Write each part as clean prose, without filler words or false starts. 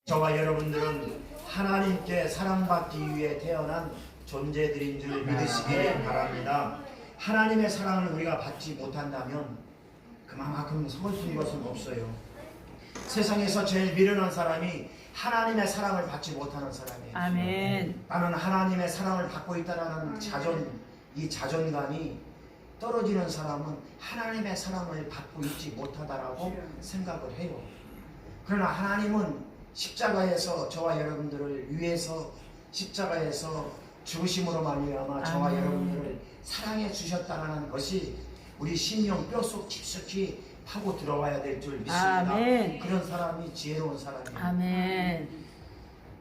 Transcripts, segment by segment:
저와 여러분들은 하나님께 사랑받기 위해 태어난 존재들인 줄 믿으시길 바랍니다. 하나님의 사랑을 우리가 받지 못한다면 그만큼 서글픈 것은 없어요. 세상에서 제일 미련한 사람이 하나님의 사랑을 받지 못하는 사람이에요. 아멘. 나는 하나님의 사랑을 받고 있다는 이 자존감이 떨어지는 사람은 하나님의 사랑을 받고 있지 못하다라고 생각을 해요. 그러나 하나님은 십자가에서 저와 여러분들을 위해서 십자가에서 죽으심으로 말미암아 저와 여러분들을 사랑해 주셨다는 것이 우리 심령 뼛속 깊숙이 파고 들어가야 될 줄 믿습니다. 아멘. 그런 사람이 지혜로운 사람이에요. 아멘.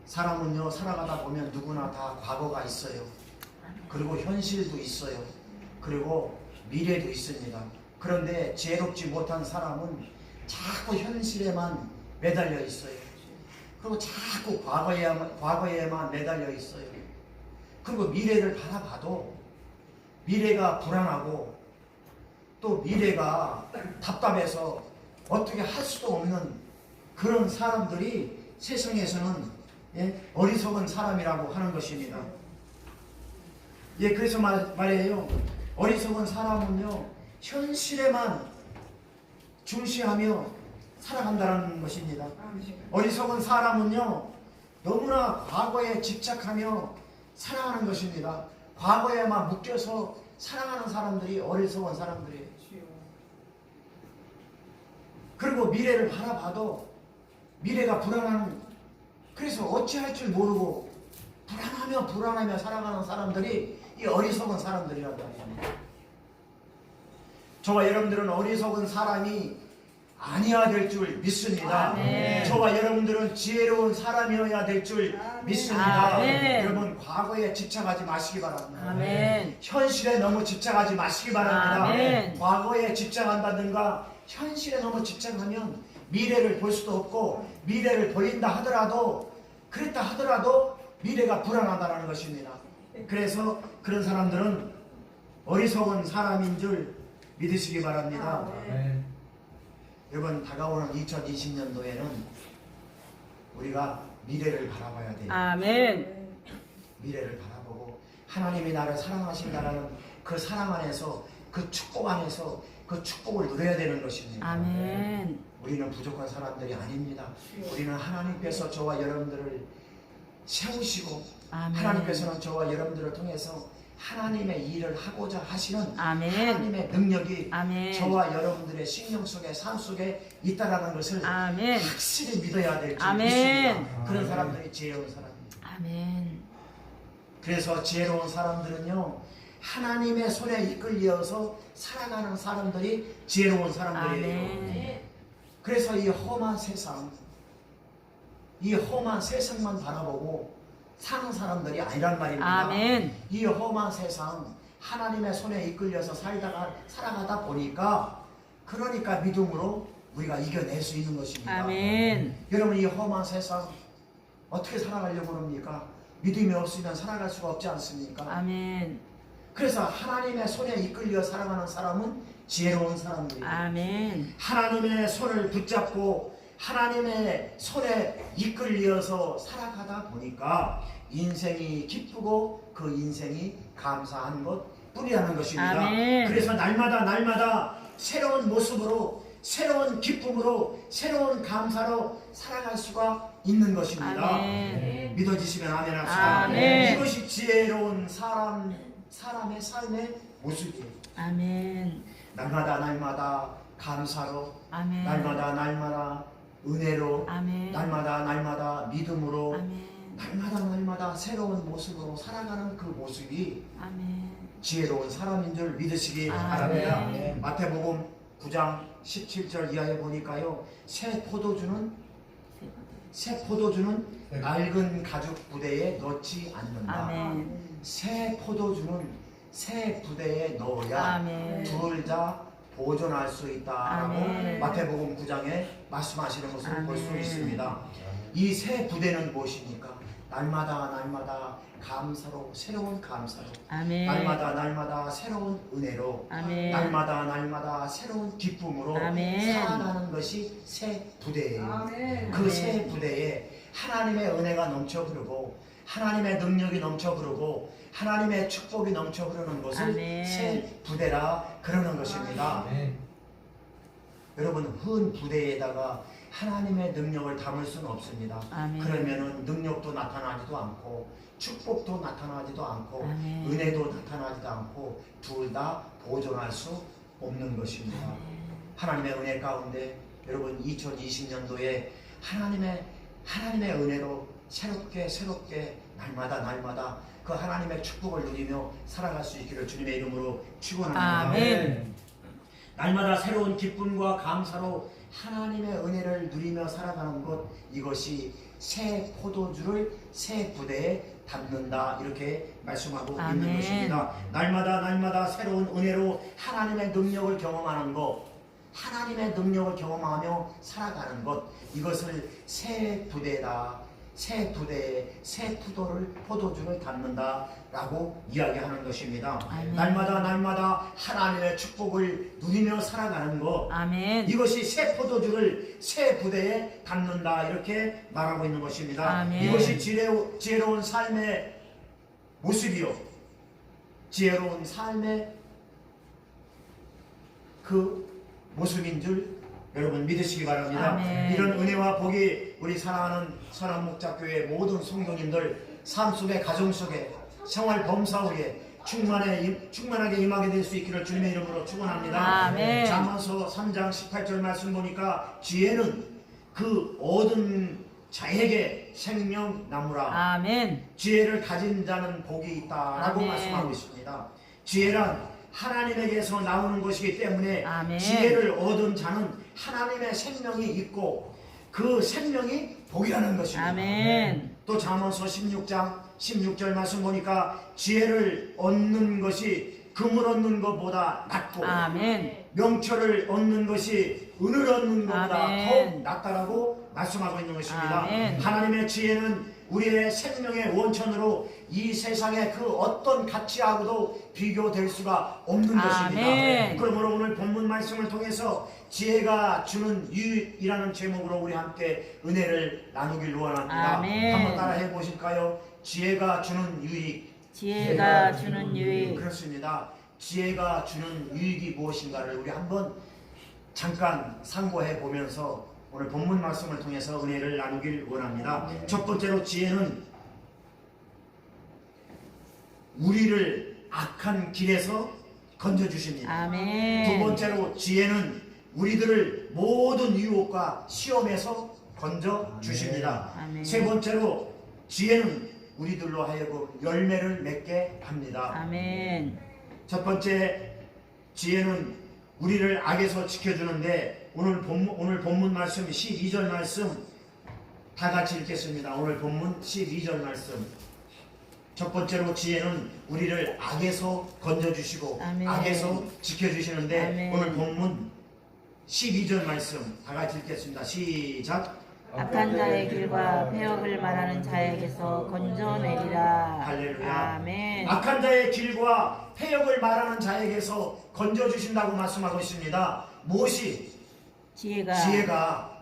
사람은요, 살아가다 보면 누구나 다 과거가 있어요. 그리고 현실도 있어요. 그리고 미래도 있습니다. 그런데 지혜롭지 못한 사람은 자꾸 현실에만 매달려 있어요. 그리고 자꾸 과거에만 매달려 있어요. 그리고 미래를 바라봐도 미래가 불안하고 또 미래가 답답해서 어떻게 할 수도 없는 그런 사람들이 세상에서는 어리석은 사람이라고 하는 것입니다. 그래서 말이에요. 어리석은 사람은요, 현실에만 중시하며 살아간다는 것입니다. 어리석은 사람은요, 너무나 과거에 집착하며 살아가는 것입니다. 과거에만 묶여서 살아가는 사람들이 어리석은 사람들이에요. 그리고 미래를 바라봐도 미래가 불안한, 그래서 어찌할 줄 모르고 불안하며 살아가는 사람들이 이 어리석은 사람들이란 말입니다. 저와 여러분들은 어리석은 사람이 아니어야 될 줄 믿습니다. 아멘. 저와 여러분들은 지혜로운 사람이어야 될 줄 믿습니다. 아멘. 여러분, 과거에 집착하지 마시기 바랍니다. 아멘. 현실에 너무 집착하지 마시기 바랍니다. 아멘. 과거에 집착한다든가 현실에 너무 집착하면 미래를 볼 수도 없고, 미래를 보인다 하더라도 그랬다 하더라도 미래가 불안하다는 것입니다. 그래서 그런 사람들은 어리석은 사람인 줄 믿으시기 바랍니다. 여러분, 다가오는 2020년도에는 우리가 미래를 바라봐야 돼요. 아멘. 미래를 바라보고 하나님이 나를 사랑하신다는 그 사랑 안에서, 그 축복 안에서 그 축복을 누려야 되는 것입니다. 아멘. 우리는 부족한 사람들이 아닙니다. 우리는 하나님께서 저와 여러분들을 세우시고, 아멘. 하나님께서는 저와 여러분들을 통해서 하나님의 일을 하고자 하시는 아멘. 하나님의 능력이 아멘. 저와 여러분들의 심령 속에, 삶 속에 있다라는 것을 아멘. 확실히 믿어야 될 줄 아멘. 믿습니다. 그런 사람들이 지혜로운 사람입니다. 아멘. 그래서 지혜로운 사람들은요, 하나님의 손에 이끌려서 살아가는 사람들이 지혜로운 사람들이에요. 아멘. 그래서 이 험한 세상만 바라보고 사는 사람들이 아니란 말입니다. 아멘. 이 험한 세상, 하나님의 손에 이끌려서 살아가다 보니까, 그러니까 믿음으로 우리가 이겨낼 수 있는 것입니다. 아멘. 여러분, 이 험한 세상 어떻게 살아가려고 합니까? 믿음이 없으면 살아갈 수가 없지 않습니까? 아멘. 그래서 하나님의 손에 이끌려 살아가는 사람은 지혜로운 사람들이에요. 아멘. 하나님의 손을 붙잡고 하나님의 손에 이끌려서 살아가다 보니까 인생이 기쁘고 그 인생이 감사한 것 뿐이라는 것입니다. 아멘. 그래서 날마다 새로운 모습으로, 새로운 기쁨으로, 새로운 감사로 살아갈 수가 있는 것입니다. 아멘. 믿어지시면 아멘 합시다. 아멘. 이것이 지혜로운 사람의 삶의 모습이에요. 아멘. 날마다 감사로, 아멘. 날마다 은혜로, 아멘. 날마다 믿음으로, 아멘. 날마다 새로운 모습으로 살아가는 그 모습이 아멘. 지혜로운 사람인 줄 믿으시기 아멘. 바랍니다. 마태복음 9장 17절 이하에 보니까요, 새 포도주는 낡은 가죽 부대에 넣지 않는다. 아멘. 새 포도주는 새 부대에 넣어야 아멘. 둘 다 보존할 수 있다라고 아멘. 마태복음 9장에 말씀하시는 것을 볼 수 아멘. 있습니다. 이 새 부대는 무엇입니까? 날마다 감사로, 새로운 감사로, 아멘. 날마다 새로운 은혜로, 아멘. 날마다 새로운 기쁨으로 아멘. 살아가는 것이 새 부대예요. 아멘. 그 새 부대에 하나님의 은혜가 넘쳐 흐르고 하나님의 능력이 넘쳐 흐르고 하나님의 축복이 넘쳐 흐르는 것을 아멘. 새 부대라 그러는 것입니다. 아멘. 여러분, 흔 부대에다가 하나님의 능력을 담을 수는 없습니다. 아멘. 그러면은 능력도 나타나지도 않고 축복도 나타나지도 않고 아멘. 은혜도 나타나지도 않고 둘 다 보존할 수 없는 것입니다. 하나님의 은혜 가운데 여러분 2020년도에 하나님의 은혜로 새롭게 날마다 그 하나님의 축복을 누리며 살아갈 수 있기를 주님의 이름으로 축원합니다. 아멘. 날마다 새로운 기쁨과 감사로 하나님의 은혜를 누리며 살아가는 것, 이것이 새 포도주를 새 부대에 담는다, 이렇게 말씀하고 아멘. 있는 것입니다. 날마다 새로운 은혜로 하나님의 능력을 경험하는 것, 하나님의 능력을 경험하며 살아가는 것, 이것을 새 부대다, 새 부대에 새 포도주를 담는다라고 이야기하는 것입니다. 아멘. 날마다 하나님의 축복을 누리며 살아가는 것, 아멘. 이것이 새 포도주를 새 부대에 담는다, 이렇게 말하고 있는 것입니다. 아멘. 이것이 지혜로운 삶의 모습이요, 지혜로운 삶의 그 모습인 줄 여러분 믿으시기 바랍니다. 아멘. 이런 은혜와 복이 우리 사랑하는 선한목자교회 모든 성도님들 삶 속에, 가정 속에, 생활 범사후에 충만하게 임하게 될 수 있기를 주님의 이름으로 축원합니다. 아멘. 잠언서 3장 18절 말씀 보니까 지혜는 그 얻은 자에게 생명나무라. 아멘. 지혜를 가진 자는 복이 있다라고 아멘. 말씀하고 있습니다. 지혜란 하나님에게서 나오는 것이기 때문에 아멘. 지혜를 얻은 자는 하나님의 생명이 있고 그 생명이 복이라는 것입니다. 아멘. 또 잠언서 16장 16절 말씀 보니까 지혜를 얻는 것이 금을 얻는 것보다 낫고 아멘. 명철을 얻는 것이 은을 얻는 것보다 아멘. 더욱 낫다라고 말씀하고 있는 것입니다. 아멘. 하나님의 지혜는 우리의 생명의 원천으로 이 세상의 그 어떤 가치하고도 비교될 수가 없는 것입니다. 아멘. 그러므로 오늘 본문 말씀을 통해서 지혜가 주는 유익이라는 제목으로 우리 함께 은혜를 나누길 원합니다. 아멘. 한번 따라해 보실까요? 지혜가 주는 유익. 지혜가 주는 유익. 그렇습니다. 지혜가 주는 유익이 무엇인가를 우리 한번 잠깐 상고해 보면서 오늘 본문 말씀을 통해서 은혜를 나누길 원합니다. 첫 번째로 지혜는 우리를 악한 길에서 건져주십니다. 아멘. 두 번째로 지혜는 우리들을 모든 유혹과 시험에서 건져주십니다. 아멘. 세 번째로 지혜는 우리들로 하여금 열매를 맺게 합니다. 아멘. 첫 번째, 지혜는 우리를 악에서 지켜주는데 오늘 본문 말씀 12절 말씀 다 같이 읽겠습니다. 오늘 본문 12절 말씀. 첫 번째로 지혜는 우리를 악에서 건져주시고 아멘. 악에서 지켜주시는데 아멘. 오늘 본문 12절 말씀 다 같이 읽겠습니다. 시작. 악한 자의 길과 폐역을 말하는 자에게서 건져내리라. 할렐루야. 아멘. 악한 자의 길과 폐역을 말하는 자에게서 건져주신다고 말씀하고 있습니다. 무엇이? 지혜가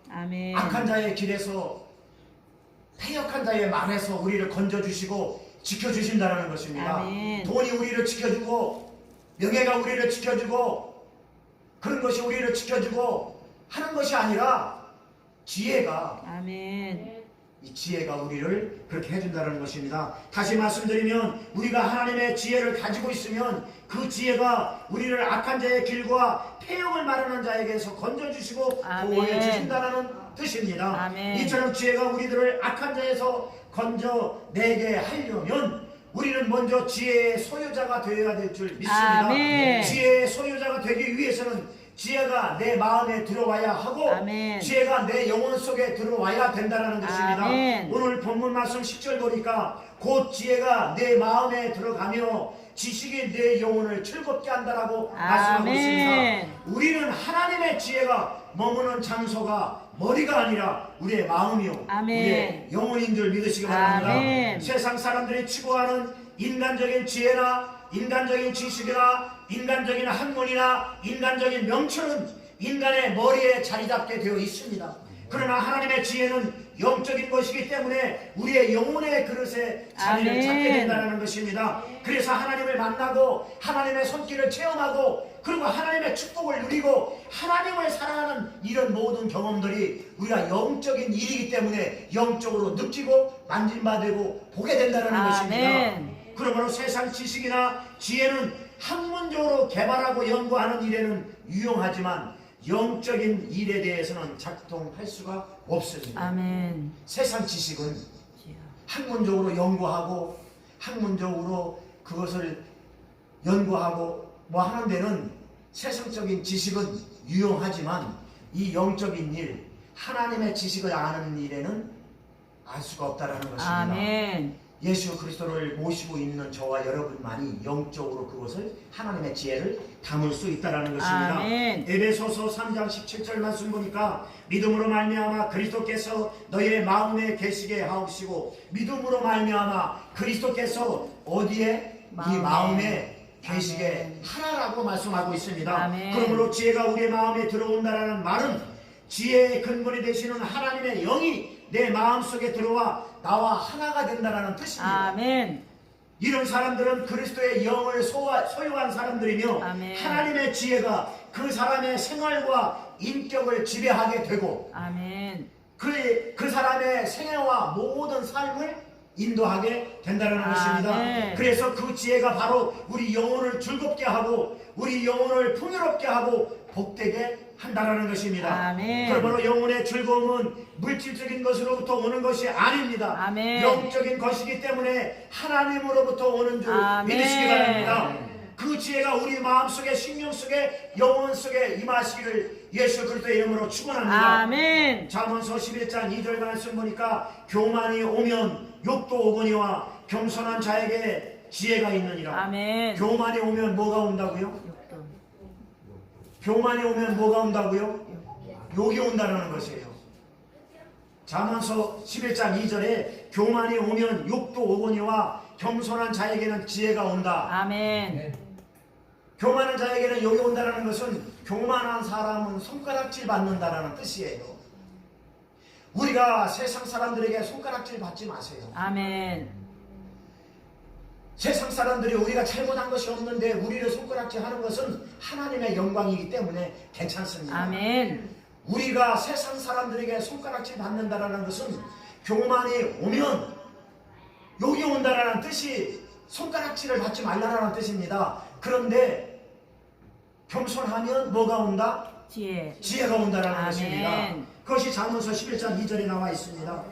아멘. 악한 자의 길에서, 폐역한 자의 말에서 우리를 건져주시고 지켜주신다는 것입니다. 아멘. 돈이 우리를 지켜주고 명예가 우리를 지켜주고 그런 것이 우리를 지켜주고 하는 것이 아니라 지혜가, 아멘. 이 지혜가 우리를 그렇게 해준다는 것입니다. 다시 말씀드리면 우리가 하나님의 지혜를 가지고 있으면 그 지혜가 우리를 악한 자의 길과 폐역을 말하는 자에게서 건져주시고 아멘. 보호해 주신다는 뜻입니다. 아멘. 이처럼 지혜가 우리들을 악한 자에서 건져내게 하려면 우리는 먼저 지혜의 소유자가 되어야 될 줄 믿습니다. 아멘. 지혜의 소유자가 되기 위해서는 지혜가 내 마음에 들어와야 하고 아멘. 지혜가 내 영혼 속에 들어와야 된다는 것입니다. 아멘. 오늘 본문 말씀 10절 보니까 곧 지혜가 내 마음에 들어가며 지식이 내 영혼을 즐겁게 한다라고 말씀하고 아멘. 있습니다. 우리는 하나님의 지혜가 머무는 장소가 머리가 아니라 우리의 마음이요, 아멘. 우리의 영혼인 줄 믿으시기 바랍니다. 아멘. 세상 사람들이 추구하는 인간적인 지혜나 인간적인 지식이나 인간적인 학문이나 인간적인 명철은 인간의 머리에 자리 잡게 되어 있습니다. 그러나 하나님의 지혜는 영적인 것이기 때문에 우리의 영혼의 그릇에 자리를 아멘. 잡게 된다는 것입니다. 그래서 하나님을 만나고 하나님의 손길을 체험하고 그리고 하나님의 축복을 누리고 하나님을 사랑하는 이런 모든 경험들이 우리가 영적인 일이기 때문에 영적으로 느끼고 만진받고 보게 된다는 것입니다. 아멘. 그러므로 세상 지식이나 지혜는 학문적으로 개발하고 연구하는 일에는 유용하지만 영적인 일에 대해서는 작동할 수가 없습니다. 아멘. 세상 지식은 학문적으로 연구하고 학문적으로 그것을 연구하고 뭐 하는 데는 세상적인 지식은 유용하지만 이 영적인 일, 하나님의 지식을 아는 일에는 알 수가 없다라는 것입니다. 아멘. 예수 그리스도를 모시고 있는 저와 여러분만이 영적으로 그것을 하나님의 지혜를 담을 수 있다라는 것입니다. 아멘. 에베소서 3장 17절 말씀 보니까 믿음으로 말미암아 그리스도께서 너희의 마음에 계시게 하옵시고 믿음으로 말미암아 그리스도께서 어디에? 이 마음에 계시게 하라라고 말씀하고 있습니다. 아멘. 그러므로 지혜가 우리의 마음에 들어온다라는 말은 지혜의 근본이 되시는 하나님의 영이 내 마음속에 들어와 나와 하나가 된다는 뜻입니다. 아멘. 이런 사람들은 그리스도의 영을 소유한 사람들이며 아멘. 하나님의 지혜가 그 사람의 생활과 인격을 지배하게 되고 아멘. 그 사람의 생애와 모든 삶을 인도하게 된다는 것입니다. 아멘. 그래서 그 지혜가 바로 우리 영혼을 즐겁게 하고 우리 영혼을 풍요롭게 하고 복되게 한다는 것입니다. 아멘. 그러므로 영혼의 즐거움은 물질적인 것으로부터 오는 것이 아닙니다. 아멘. 영적인 것이기 때문에 하나님으로부터 오는 줄 아멘. 믿으시기 바랍니다. 그 지혜가 우리 마음속에 심령 속에 영혼 속에 임하시기를 예수 그리스도의 이름으로 축원합니다. 아멘. 잠언서 11장 2절 말씀 보니까 교만이 오면 욕도 오거니와 겸손한 자에게 지혜가 있느니라. 아멘. 교만이 오면 뭐가 온다고요? 욕도. 교만이 오면 뭐가 온다고요? 욕이 온다는 것이에요. 잠언서 11장 2절에 교만이 오면 욕도 오거니와 겸손한 자에게는 지혜가 온다. 아멘. 교만한 자에게는 욕이 온다는 것은 교만한 사람은 손가락질 받는다는 뜻이에요. 우리가 세상 사람들에게 손가락질 받지 마세요. 아멘. 세상 사람들이 우리가 잘못한 것이 없는데 우리를 손가락질 하는 것은 하나님의 영광이기 때문에 괜찮습니다. 아멘. 우리가 세상 사람들에게 손가락질 받는다는 것은 교만이 오면 욕이 온다는 뜻이 손가락질을 받지 말라는 뜻입니다. 그런데 겸손하면 뭐가 온다? 지혜. 지혜가 온다는 아멘. 것입니다. 그것이 잠언서 11장 2절에 나와 있습니다.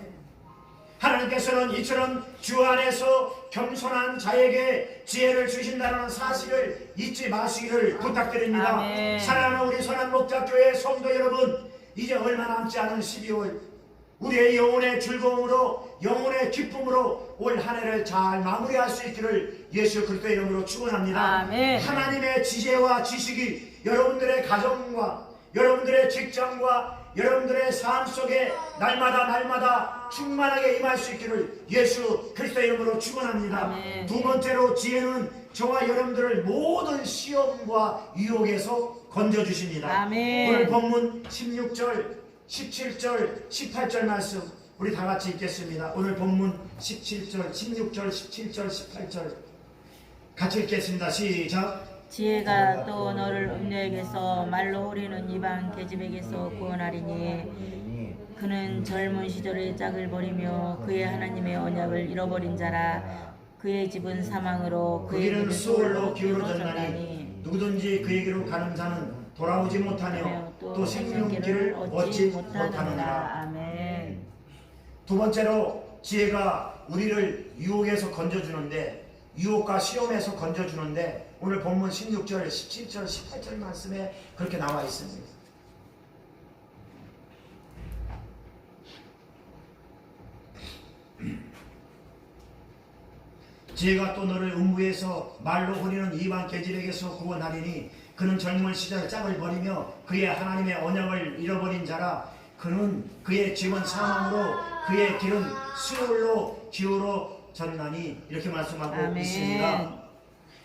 하나님께서는 이처럼 주 안에서 겸손한 자에게 지혜를 주신다는 사실을 잊지 마시기를 부탁드립니다. 아멘. 사랑하는 우리 선한목자교회 성도 여러분, 이제 얼마 남지 않은 12월 우리의 영혼의 즐거움으로 영혼의 기쁨으로 올 한 해를 잘 마무리할 수 있기를 예수 그리스도의 이름으로 축원합니다. 아멘. 하나님의 지혜와 지식이 여러분들의 가정과 여러분들의 직장과 여러분들의 삶 속에 날마다 충만하게 임할 수 있기를 예수 그리스도의 이름으로 축원합니다. 아멘. 두 번째로 지혜는 저와 여러분들을 모든 시험과 유혹에서 건져주십니다. 아멘. 오늘 본문 16절 17절 18절 말씀 우리 다 같이 읽겠습니다. 오늘 본문 17절 16절 17절 18절 같이 읽겠습니다. 시작. 지혜가 또 너를 음녀에게서 말로 우리는 이방 계집에게서 구원하리니 그는 젊은 시절의 짝을 버리며 그의 하나님의 언약을 잃어버린 자라. 그의 집은 사망으로 그 길은 수월로 기울어졌나니 누구든지 그에게로 가는 자는 돌아오지 못하며 또 생명길을 얻지 못하느니라. 아멘. 두 번째로 지혜가 우리를 유혹에서 건져주는데 유혹과 시험에서 건져주는데 오늘 본문 16절, 17절, 18절 말씀에 그렇게 나와 있습니다. 지혜가 또 너를 음부에서 말로 버리는 이방 계집에게서 구원하리니 그는 젊은 시절 짝을 버리며 그의 하나님의 언약을 잃어버린 자라. 그는 그의 집은 사망으로 그의 길은 수월로 기울어졌나니 이렇게 말씀하고 아멘. 있습니다.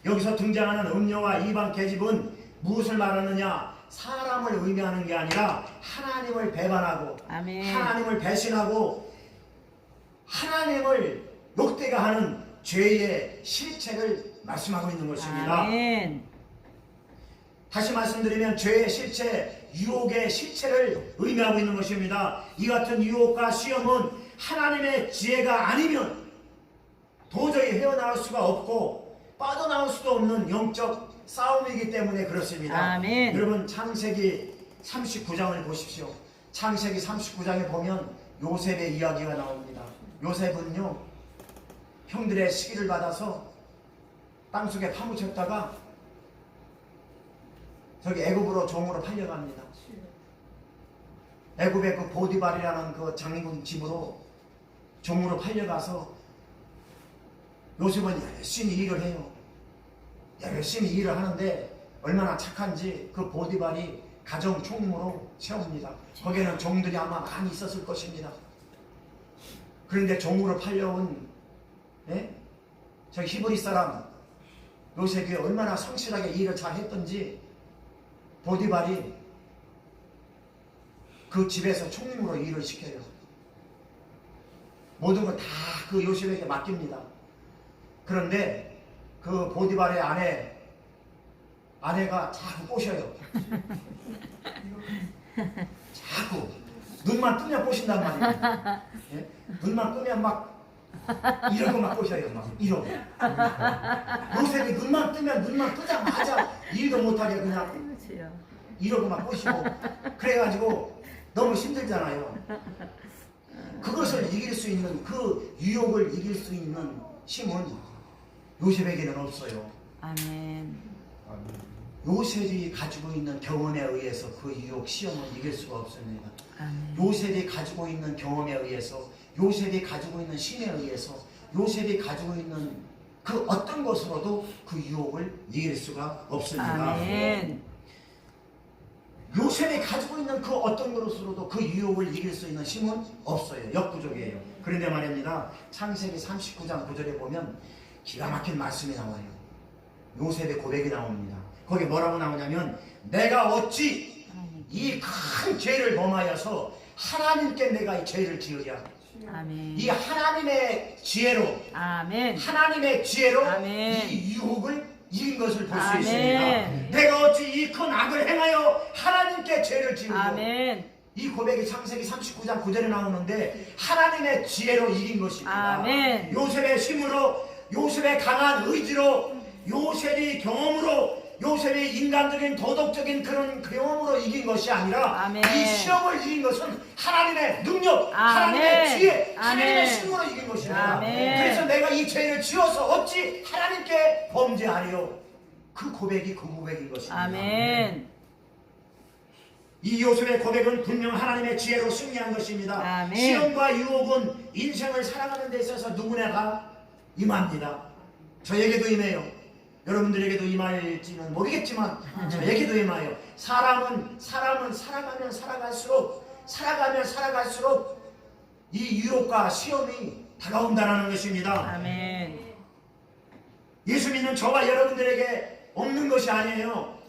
여기서 등장하는 음녀와 이방 계집은 무엇을 말하느냐? 사람을 의미하는 게 아니라 하나님을 배반하고 아멘. 하나님을 배신하고 하나님을 욕되게 하는 죄의 실체를 말씀하고 있는 것입니다. 아멘. 다시 말씀드리면 죄의 실체, 유혹의 실체를 의미하고 있는 것입니다. 이 같은 유혹과 시험은 하나님의 지혜가 아니면 도저히 헤어나올 수가 없고 빠져나올 수도 없는 영적 싸움이기 때문에 그렇습니다. 아멘. 여러분 창세기 39장을 보십시오. 창세기 39장에 보면 요셉의 이야기가 나옵니다. 요셉은요 형들의 시기를 받아서 땅속에 파묻혔다가 저기 애굽으로 종으로 팔려갑니다. 애굽의 그 보디발이라는 그 장군 집으로 종으로 팔려가서 요셉은 열심히 일을 해요. 열심히 일을 하는데 얼마나 착한지 그 보디발이 가정 총무로 세웁니다. 거기에는 종들이 아마 많이 있었을 것입니다. 그런데 종으로 팔려온 저 히브리 사람 요셉이 얼마나 성실하게 일을 잘 했던지 보디발이 그 집에서 총무로 일을 시켜요. 모든 걸 다 그 요셉에게 맡깁니다. 그런데 그 보디발의 아내가 자꾸 꼬셔요. 자꾸 눈만 뜨면 꼬신단 말이에요. 예? 눈만 뜨면 막 이러고 막 꼬셔요. 막 이러고. 요셉이 눈만 뜨자마자 일도 못하게 그냥 이러고 막 꼬시고 그래가지고 너무 힘들잖아요. 그것을 이길 수 있는 그 유혹을 이길 수 있는 힘은 요셉에게는 없어요. 아멘. 요셉이 가지고 있는 경험에 의해서 그 유혹 시험을 이길 수가 없습니다. 아멘. 요셉이 가지고 있는 경험에 의해서 요셉이 가지고 있는 힘에 의해서 요셉이 가지고 있는 그 어떤 것으로도 그 유혹을 이길 수가 없습니다. 아멘. 요셉이 가지고 있는 그 어떤 것으로도 그 유혹을 이길 수 있는 힘은 없어요. 역부족이에요. 그런데 말입니다. 창세기 39장 9절에 보면 기가 막힌 말씀이 나와요. 요셉의 고백이 나옵니다. 거기 뭐라고 나오냐면 내가 어찌 이 큰 죄를 범하여서 하나님께 내가 이 죄를 지으랴. 아멘. 이 하나님의 지혜로 아멘. 하나님의 지혜로 아멘. 이 유혹을 이긴 것을 볼 수 아멘. 있습니다. 내가 어찌 이 큰 악을 행하여 하나님께 죄를 지으고 아멘. 이 고백이 창세기 39장 9절에 나오는데 하나님의 지혜로 이긴 것입니다. 아멘. 요셉의 힘으로 요셉의 강한 의지로 요셉의 경험으로 요셉의 인간적인 도덕적인 그런 경험으로 이긴 것이 아니라 아멘. 이 시험을 이긴 것은 하나님의 능력, 아멘. 하나님의 지혜, 하나님의 아멘. 힘으로 이긴 것입니다. 아멘. 그래서 내가 이 죄를 지어서 어찌 하나님께 범죄하리요? 그 고백이 그 고백인 것입니다. 아멘. 이 요셉의 고백은 분명 하나님의 지혜로 승리한 것입니다. 아멘. 시험과 유혹은 인생을 살아가는 데 있어서 누구나 다 임합니다. 저에게도 임해요. 여러분들에게도 임할지는 모르겠지만 저에게도 임하여 사람은 살아가면 살아갈수록 이 유혹과 시험이 다가온다는 것입니다. 아멘. 예수 믿는 저와 여러분들에게 없는 것이 아니에요.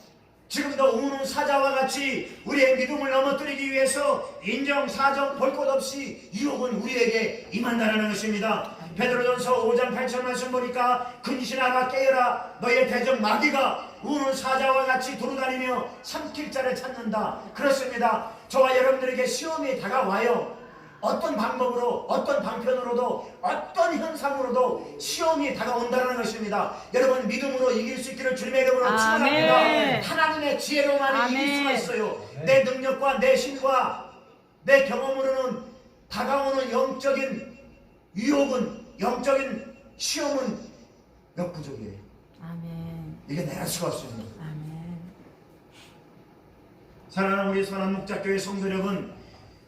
지금도 우는 사자와 같이 우리의 믿음을 넘어뜨리기 위해서 인정, 사정, 볼 것 없이 유혹은 우리에게 임한다는 것입니다. 베드로전서 5장 8절 말씀 보니까 근신하라 깨어라 너의 대적 마귀가 우는 사자와 같이 돌아다니며 삼킬 자를 찾는다. 그렇습니다. 저와 여러분들에게 시험이 다가와요. 어떤 방법으로 어떤 방편으로도 어떤 현상으로도 시험이 다가온다는 것입니다. 여러분 믿음으로 이길 수 있기를 주님의 이름으로 축원합니다. 하나님의 지혜로만 이길 수가 있어요. 내 능력과 내 힘과 내 경험으로는 다가오는 영적인 유혹은 영적인 시험은 역부족이에요. 아멘. 이게 내할 수가 없습니다. 아멘. 사랑하는 우리 선한 목자교회 성도 여러분,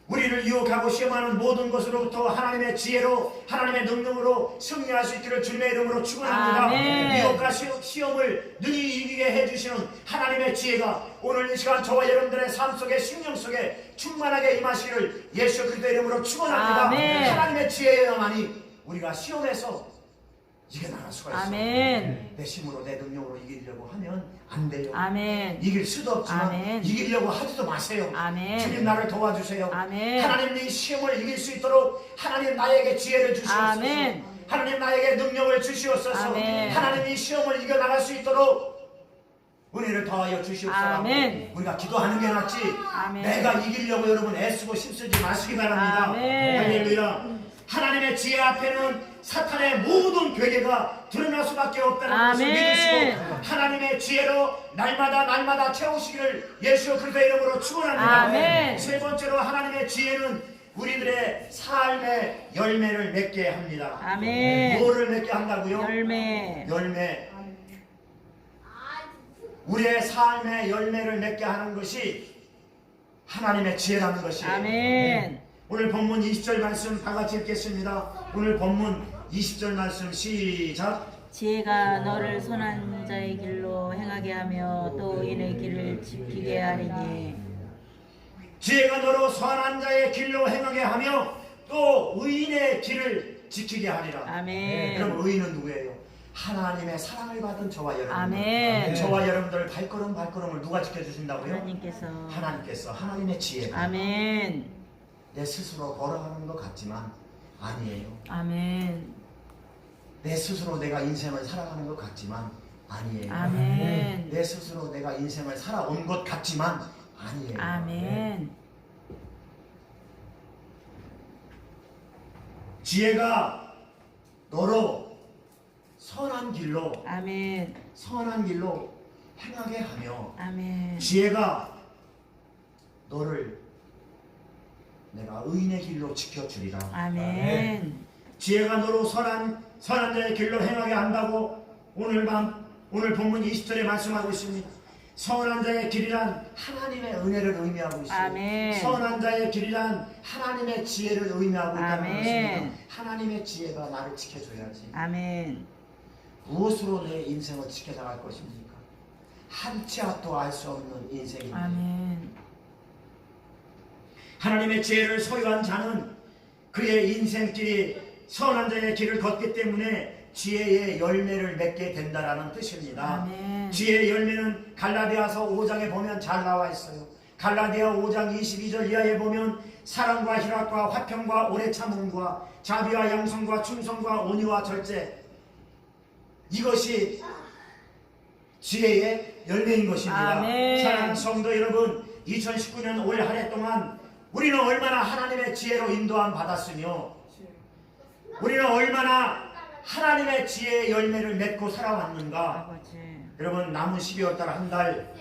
우리를 유혹하고 시험하는 모든 것으로부터 하나님의 지혜로 하나님의 능력으로 승리할 수 있기를 주님의 이름으로 축원합니다. 아멘. 유혹과 시험을 능히 이기게 해주시는 하나님의 지혜가 오늘 이 시간 저와 여러분들의 삶 속에 심령 속에 충만하게 임하시기를 예수 그리스도의 이름으로 축원합니다. 아멘. 하나님의 지혜여야만이 우리가 시험에서 이겨나갈 수가 있어요. 아멘. 내 힘으로 내 능력으로 이기려고 하면 안 돼요. 아멘. 이길 수도 없지만 아멘. 이기려고 하지도 마세요. 아멘. 주님 나를 도와주세요. 아멘. 하나님 이 시험을 이길 수 있도록 하나님 나에게 지혜를 주시옵소서. 아멘. 하나님 나에게 능력을 주시옵소서. 아멘. 하나님 이 시험을 이겨나갈 수 있도록 은혜를 더하여 주시옵소서. 아멘. 우리가 기도하는 게 낫지 아멘. 내가 이기려고 여러분 애쓰고 힘쓰지 마시기 바랍니다. 아멘. 할렐루야. 하나님의 지혜 앞에는 사탄의 모든 괴계가 드러날 수밖에 없다는 것을 아멘. 믿으시고 하나님의 지혜로 날마다 채우시기를 예수 그리스도의 이름으로 축원합니다. 아멘. 세 번째로 하나님의 지혜는 우리들의 삶의 열매를 맺게 합니다. 아멘. 뭐를 맺게 한다고요? 열매. 열매. 우리의 삶의 열매를 맺게 하는 것이 하나님의 지혜라는 것이에요. 아멘. 오늘 본문 20절 말씀 다 같이 읽겠습니다. 오늘 본문 20절 말씀 시작. 지혜가 너를 선한 자의 길로 행하게 하며 또 의인의 길을 지키게 하리니. 지혜가 너로 선한 자의 길로 행하게 하며 또 의인의 길을 지키게 하리라. 아멘. 그럼 의인은 누구예요? 하나님의 사랑을 받은 저와 여러분. 아멘. 저와 여러분들 발걸음을 누가 지켜주신다고요? 하나님께서. 하나님께서 하나님의 지혜. 아멘. 내 스스로 걸어가는 것 같지만 아니에요. 아멘. 내 스스로 내가 인생을 살아가는 것 같지만 아니에요. 아멘. 내 스스로 내가 인생을 살아온 것 같지만 아니에요. 아멘. 지혜가 너로 선한 길로 아멘. 행하게 하며 아멘. 지혜가 너를 내가 의인의 길로 지켜주리라. 아멘. 지혜가 너로 선한 자의 길로 행하게 한다고 오늘 본문 20절에 말씀하고 있습니다. 선한 자의 길이란 하나님의 은혜를 의미하고 있어요. 아멘. 선한 자의 길이란 하나님의 지혜를 의미하고 있다는 아멘. 것입니다. 하나님의 지혜가 나를 지켜줘야지. 아멘. 무엇으로 내 인생을 지켜나갈 것입니까? 한 치 앞도 알 수 없는 인생입니다. 아멘. 하나님의 지혜를 소유한 자는 그의 인생길이 선한 자의 길을 걷기 때문에 지혜의 열매를 맺게 된다라는 뜻입니다. 아멘. 지혜의 열매는 갈라디아서 5장에 보면 잘 나와 있어요. 갈라디아 5장 22절 이하에 보면 사랑과 희락과 화평과 오래 참음과 자비와 양성과 충성과 온유와 절제, 이것이 지혜의 열매인 것입니다. 아멘. 사랑하는 성도 여러분, 2019년 올 한 해 동안 우리는 얼마나 하나님의 지혜로 인도함 받았으며 우리는 얼마나 하나님의 지혜의 열매를 맺고 살아왔는가. 아버지. 여러분, 남은 12월 달 한 달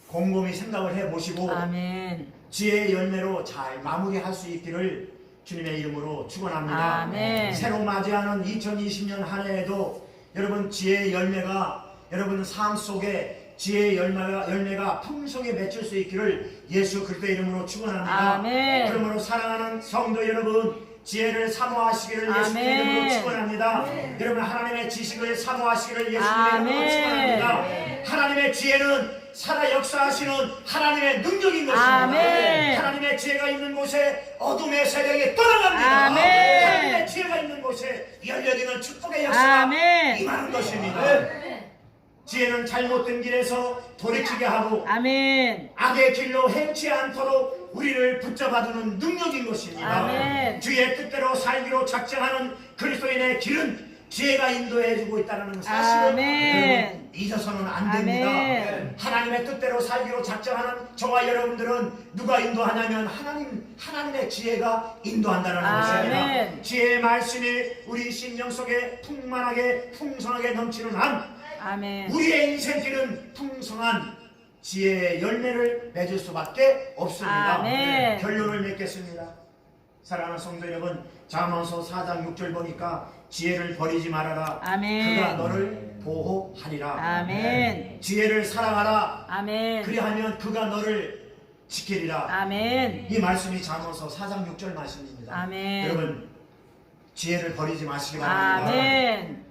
곰곰이 생각을 해보시고 아멘. 지혜의 열매로 잘 마무리할 수 있기를 주님의 이름으로 축원합니다. 아멘. 새로 맞이하는 2020년 한 해에도 여러분 지혜의 열매가 여러분 삶 속에 지혜의 열매가 풍성히 맺힐 수 있기를 예수 그리스도의 이름으로 축원합니다. 아멘. 그러므로 사랑하는 성도 여러분, 지혜를 사모하시기를 예수님의 아멘. 이름으로 축원합니다. 여러분 하나님의 지식을 사모하시기를 예수님의 이름으로 아멘. 축원합니다. 하나님의 지혜는 살아 역사하시는 하나님의 능력인 것입니다. 아멘. 하나님의 지혜가 있는 곳에 어둠의 세력이 떠나갑니다. 아멘. 하나님의 지혜가 있는 곳에 열려지는 축복의 역사가 아멘. 임하는 것입니다. 지혜는 잘못된 길에서 돌이키게 하고 아멘. 악의 길로 행치 않도록 우리를 붙잡아두는 능력인 것입니다. 아멘. 주의 뜻대로 살기로 작정하는 그리스도인의 길은 지혜가 인도해주고 있다는 사실을 아멘. 여러분 잊어서는 안 됩니다. 아멘. 하나님의 뜻대로 살기로 작정하는 저와 여러분들은 누가 인도하냐면 하나님의 지혜가 인도한다는 것입니다. 아멘. 지혜의 말씀이 우리 심령 속에 풍만하게 풍성하게 넘치는 한 아멘. 우리의 인생길은 풍성한 지혜의 열매를 맺을 수밖에 없습니다. 아멘. 결론을 맺겠습니다. 사랑하는 성도 여러분, 잠언서 4장 6절 보니까 지혜를 버리지 말아라. 아멘. 그가 너를 보호하리라. 아멘. 지혜를 사랑하라. 아멘. 그리하면 그가 너를 지키리라. 아멘. 이 말씀이 잠언서 4장 6절 말씀입니다. 아멘. 여러분, 지혜를 버리지 마시기 바랍니다. 아멘.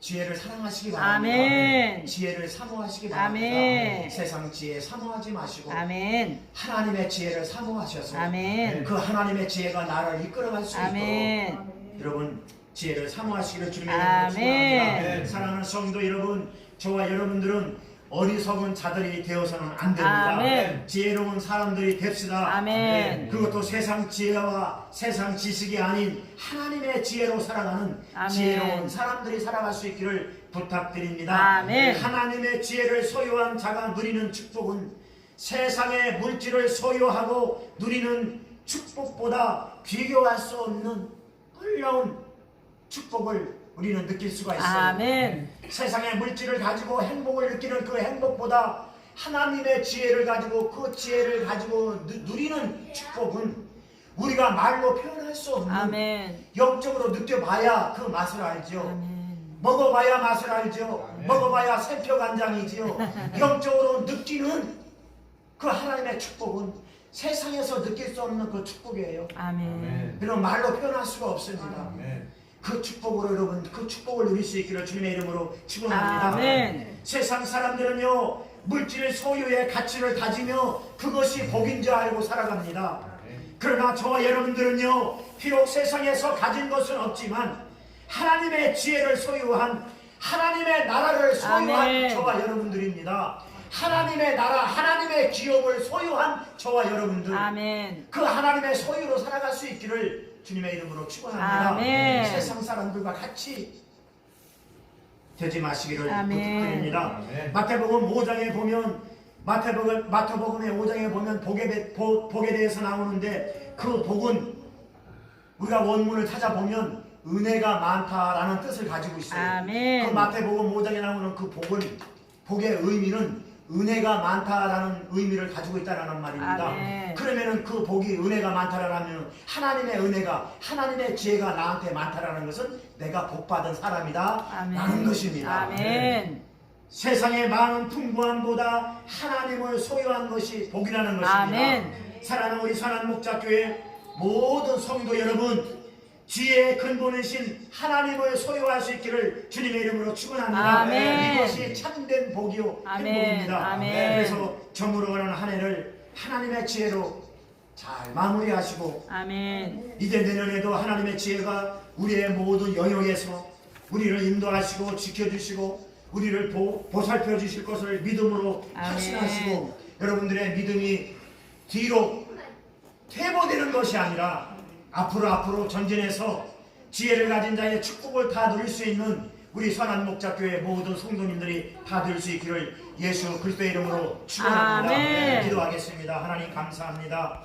지혜를 사랑하시기 바랍니다. 아멘. 지혜를 사모하시기 바랍니다. 아멘. 세상 지혜 사모하지 마시고 아멘. 하나님의 지혜를 사모하셔서 아멘. 그 하나님의 지혜가 나를 이끌어갈 수 아멘. 있도록 여러분 지혜를 사모하시기를 주님의 이름으로 아멘. 축원합니다. 사랑하는 성도 여러분, 저와 여러분들은 어리석은 자들이 되어서는 안 됩니다. 아멘. 지혜로운 사람들이 됩시다. 아멘. 그것도 세상 지혜와 세상 지식이 아닌 하나님의 지혜로 살아가는 아멘. 지혜로운 사람들이 살아갈 수 있기를 부탁드립니다. 아멘. 하나님의 지혜를 소유한 자가 누리는 축복은 세상의 물질을 소유하고 누리는 축복보다 비교할 수 없는 놀라운 축복을 우리는 느낄 수가 있어요. 아멘. 세상의 물질을 가지고 행복을 느끼는 그 행복보다 하나님의 지혜를 가지고 그 지혜를 가지고 누리는 축복은 우리가 말로 표현할 수 없는 아멘. 영적으로 느껴봐야 그 맛을 알죠. 아멘. 먹어봐야 맛을 알죠. 아멘. 먹어봐야 새표간장이지요. 영적으로 느끼는 그 하나님의 축복은 세상에서 느낄 수 없는 그 축복이에요. 아멘. 그럼 말로 표현할 수가 없습니다. 아멘. 그 축복으로 여러분, 그 축복을 누릴 수 있기를 주님의 이름으로 축원합니다. 아멘. 세상 사람들은요, 물질 소유의 가치를 다지며 그것이 복인 줄 알고 살아갑니다. 그러나 저와 여러분들은요, 비록 세상에서 가진 것은 없지만 하나님의 지혜를 소유한 하나님의 나라를 소유한 아멘. 저와 여러분들입니다. 하나님의 나라, 하나님의 기업을 소유한 저와 여러분들, 아멘. 그 하나님의 소유로 살아갈 수 있기를 주님의 이름으로 축원합니다. 아멘. 세상 사람들과 같이 되지 마시기를 아멘. 부탁드립니다. 아멘. 마태복음 5장에 보면 마태복음의 5장에 보면 복에 대해서 나오는데 그 복은 우리가 원문을 찾아보면 은혜가 많다라는 뜻을 가지고 있어요. 아멘. 그 마태복음 5장에 나오는 그 복의 의미는 은혜가 많다라는 의미를 가지고 있다라는 말입니다. 아멘. 그러면은 그 복이 은혜가 많다라면 하나님의 은혜가, 하나님의 지혜가 나한테 많다라는 것은 내가 복 받은 사람이다 아멘. 라는 것입니다. 아멘. 세상의 많은 풍부함보다 하나님을 소유한 것이 복이라는 것입니다. 아멘. 사랑하는 우리 선한목자교회 모든 성도 여러분, 지혜의 근본이신 하나님을 소유할 수 있기를 주님의 이름으로 축원합니다. 아멘. 이것이 참된 복이요 아멘. 행복입니다. 아멘. 그래서 저물어 가는 한 해를 하나님의 지혜로 잘 마무리하시고 아멘. 이제 내년에도 하나님의 지혜가 우리의 모든 영역에서 우리를 인도하시고 지켜주시고 우리를 보살펴 주실 것을 믿음으로 아멘. 확신하시고 여러분들의 믿음이 뒤로 퇴보되는 것이 아니라 앞으로 전진해서 지혜를 가진 자의 축복을 다 누릴 수 있는 우리 선한목자교회 모든 성도님들이 다 누릴 수 있기를 예수 그리스도의 이름으로 축원합니다. 아멘. 기도하겠습니다. 하나님 감사합니다.